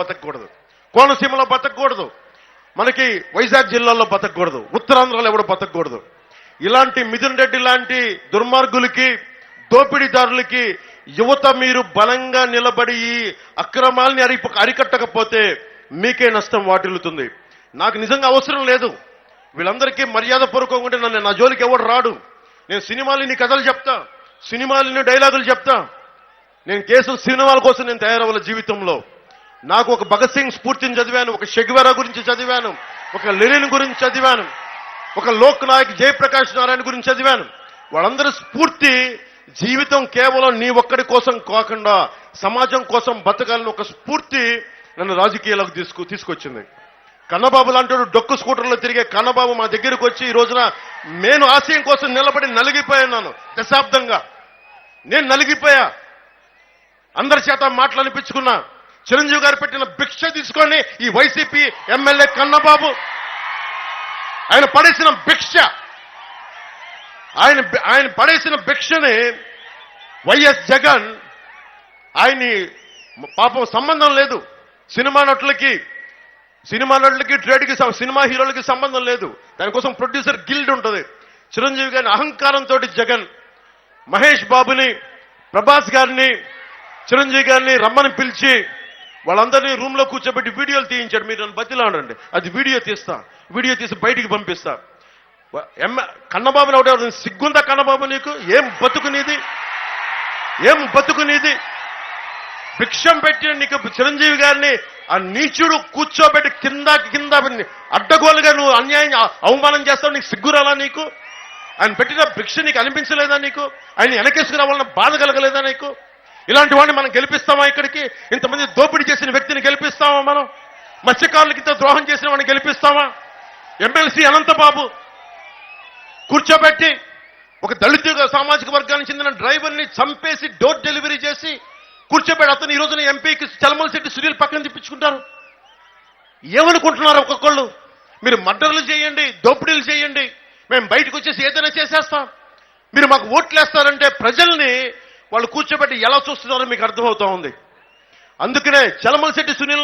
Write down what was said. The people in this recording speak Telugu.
బతకూడదు, కోనసీమలో బతకూడదు, మనకి వైజాగ్ జిల్లాలో బతకూడదు, ఉత్తరాంధ్రలో ఎవడు బతకూడదు. ఇలాంటి మిథున్ రెడ్డి లాంటి దుర్మార్గులకి, దోపిడీదారులకి యువత మీరు బలంగా నిలబడి ఈ అక్రమాల్ని అరికట్టకపోతే మీకే నష్టం వాటిల్లుతుంది. నాకు నిజంగా అవసరం లేదు, వీళ్ళందరికీ మర్యాద పూర్వకంగా ఉంటే నన్ను నా జోలికి ఎవడు రాడు. నేను సినిమాలని కథలు చెప్తా, సినిమాలని డైలాగులు చెప్తా. నేను కేవలం సినిమాల కోసం నేను తయారవ్వాల జీవితంలో. నాకు ఒక భగత్ సింగ్ స్ఫూర్తిని చదివాను, ఒక షెగ్వెరా గురించి చదివాను, ఒక లెనిన్ గురించి చదివాను, ఒక లోక్ నాయక్ జయప్రకాష్ నారాయణ గురించి చదివాను. వాళ్ళందరూ స్ఫూర్తి జీవితం కేవలం నీ ఒక్కడి కోసం కాకుండా సమాజం కోసం బతకాలని ఒక స్ఫూర్తి నన్ను రాజకీయాలకు తీసుకొచ్చింది. కన్నబాబు లాంటి డొక్కు స్కూటర్లో తిరిగే కన్నబాబు మా దగ్గరకు వచ్చి ఈ రోజున నేను ఆశయం కోసం నిలబడి నలిగిపోయాను. దశాబ్దంగా నేను నలిగిపోయా, అందరి చేత మాటలు అనిపించుకున్నా. చిరంజీవి గారు పెట్టిన భిక్ష తీసుకొని ఈ వైసీపీ ఎమ్మెల్యే కన్నబాబు ఆయన పడేసిన భిక్ష, ఆయన పడేసిన భిక్షని వైఎస్ జగన్ ఆయన్ని పాపం సంబంధం లేదు. సినిమా నటులకి ట్రేడ్కి, సినిమా హీరోలకి సంబంధం లేదు. దానికోసం ప్రొడ్యూసర్ గిల్డ్ ఉంటుంది. చిరంజీవి గారిని అహంకారంతో జగన్ మహేష్ బాబుని, ప్రభాస్ గారిని, చిరంజీవి గారిని రమ్మని పిలిచి వాళ్ళందరినీ రూమ్ లో కూర్చోబెట్టి వీడియోలు తీయించాడు. మీరు నన్ను బతిలాడండి, అది వీడియో తీసి బయటికి పంపిస్తా. కన్నబాబుని ఒకటి సిగ్గుందా కన్నబాబు నీకు? ఏం బతుకునేది? భిక్షం పెట్టి నీకు చిరంజీవి గారిని ఆ నీచుడు కూర్చోబెట్టి కింద అడ్డగోలుగా నువ్వు అన్యాయం అవమానం చేస్తావు. నీకు సిగ్గురాలా? నీకు ఆయన పెట్టిన భిక్ష నీకు అనిపించలేదా? నీకు ఆయన వెనకేసుకురావాలన్న బాధ కలగలేదా నీకు? ఇలాంటి వాడిని మనం గెలిపిస్తామా? ఇక్కడికి ఇంతమంది దోపిడీ చేసిన వ్యక్తిని గెలిపిస్తామా? మనం మత్స్యకారులకి ఇంత ద్రోహం చేసిన వాడిని గెలిపిస్తామా? ఎమ్మెల్సీ అనంతబాబు కూర్చోబెట్టి ఒక దళిత సామాజిక వర్గానికి చెందిన డ్రైవర్ని చంపేసి డోర్ డెలివరీ చేసి కూర్చోబెట్టి అతను ఈ రోజున ఎంపీకి చలమలశెట్టి సునీల్ పక్కన తిప్పించుకుంటారు. ఏమనుకుంటున్నారు ఒక్కొక్కళ్ళు? మీరు మర్డర్లు చేయండి, దోపిడీలు చేయండి, మేము బయటకు వచ్చేసి ఏదైనా చేసేస్తాం, మీరు మాకు ఓట్లేస్తారంటే ప్రజల్ని వాళ్ళు కూర్చోబెట్టి ఎలా చూస్తున్నారో మీకు అర్థమవుతా ఉంది. అందుకనే చలమలశెట్టి సునీల్